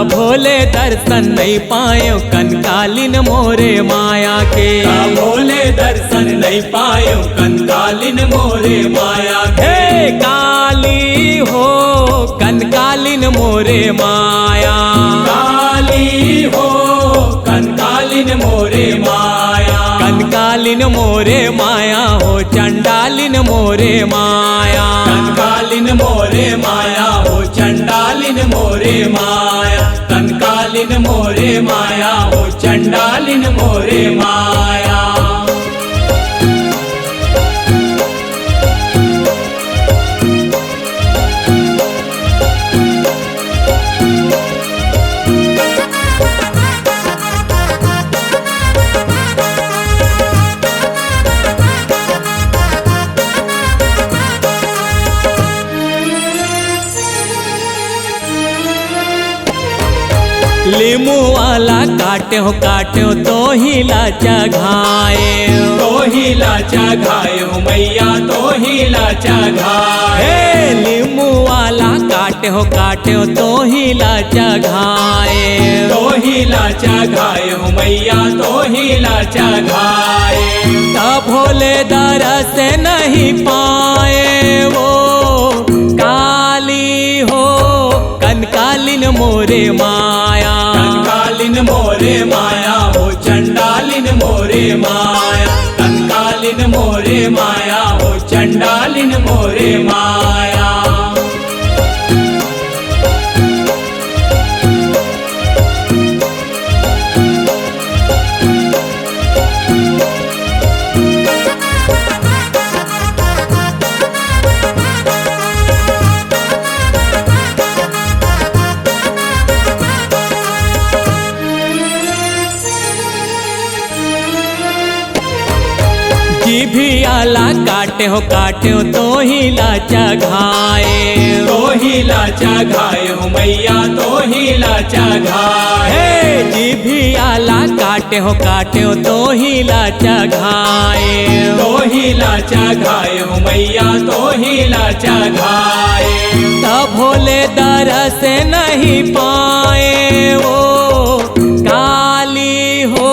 भोले दर्शन नहीं पायो कंकालिन मोरे माया के। भोले दर्शन नहीं पायो कंकालिन मोरे माया के। हे काली हो कंकालिन मोरे माया, काली हो कंकालिन मोरे माया, कंकालिन मोरे माया हो चंडालिन मोरे माया, कंकालिन मोरे माया हो चंडालिन मोरे माया, कंकालिन मोरे माया हो चंडालिन मोरे माया। लीमू वाला काटे हो तो ही लाचा घाए, तो ही लाचा घाए हो मैया, तो ही लाचा घाए। हे लीमू वाला काटे हो तो ही लाचा घाए, तो ही लाचा घाए हो मैया, तो ही लाचा घाए। तब भोले दरस नहीं पाए वो काली हो कंकालिन मोरे माया, कंकालिन मोरे माया हो चंडालिन मोरे माया, कंकालिन मोरे माया हो चंडालिन मोरे माया। जीभी आला काटे हो तो ही लाचा घाए, तो ही लाचा घाए हो मैया, तो ही लाचा घाए। हे जीभी आला काटे हो तो ही लाचा घाए, तो ही लाचा घाए हो मैया, तो ही लाचा घाए। तब भोले दरस नहीं पाए वो काली हो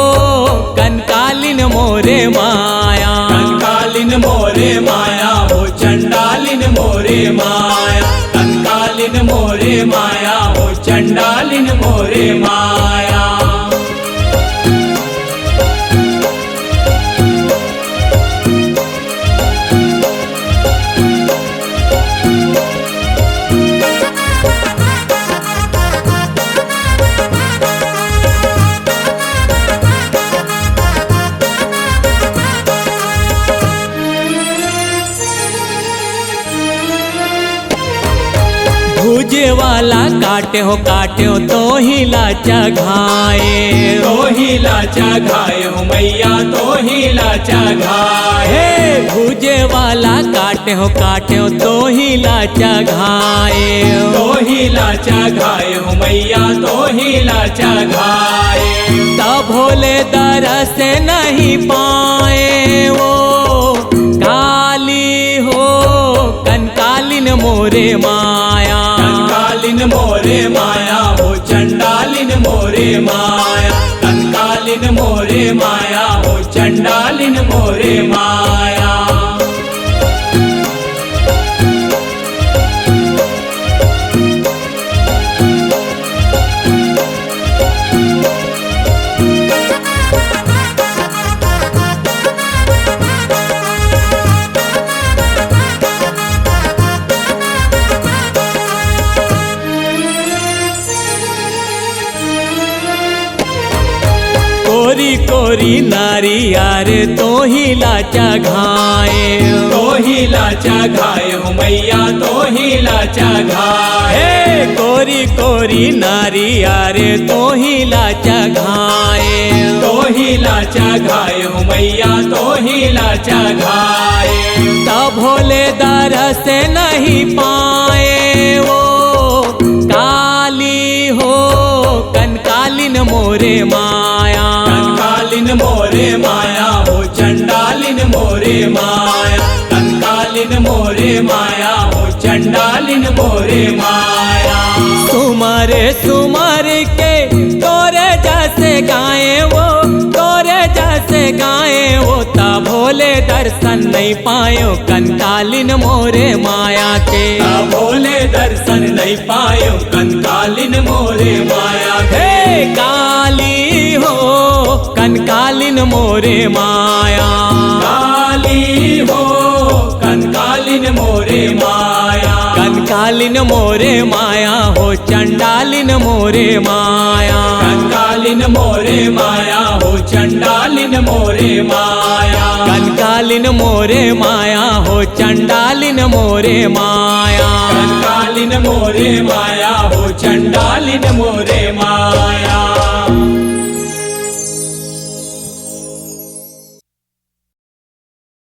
कंकालिन मोरे माया, कंकालिन मोरे माया हो चंडालिन मोरे माया, कंकालिन मोरे माया हो चंडालिन मोरे माया। भूजे वाला काटे हो तो ही लाचा घाए, तो ही लाचा घाए हो मैया, तो ही लाचा घाए। हे भूजे वाला काटे हो तो ही लाचा घाए, तो ही लाचा घाए हो मैया, तो ही लाचा घाए। तब भोले दरस नहीं पाए वो काली हो कंकालिन मोरे माया, कंकालिन मोरे माया हो चंडालिन मोरे माया, कंकालिन मोरे माया हो चंडालिन मोरे माया। कोरी कोरी नारी यार तो ही लाचा घाए, तो ही लाचा घाए हो मैया, तो ही लाचा घाए। हे कोरी कोरी नारी यार तो ही लाचा घाए, तो ही लाचा घाए हो मैया, तो ही लाचा घाए। तब भोले दरस नहीं पाए वो काली हो कंकालिन मोरे माया, कंकालिन मोरे माया हो चंडालिन मोरे माया, कंकालिन मोरे माया हो चंडालिन मोरे माया। सुमर सुमर के तोरे जैसे गाए वो, तोरे जैसे गाए वो, ता भोले दर्शन नहीं पायो कंकालिन मोरे माया के। भोले दर्शन नहीं पायो कंकालिन मोरे माया के। हे काली हो कंकालिन मोरे माया, काली हो कंकालिन मोरे माया, कंकालिन मोरे माया हो चंडालिन मोरे माया, कंकालिन मोरे माया हो चंडालिन मोरे माया, कंकालिन मोरे माया हो चंडालिन मोरे माया, कंकालिन मोरे माया हो चंडालिन मोरे माया।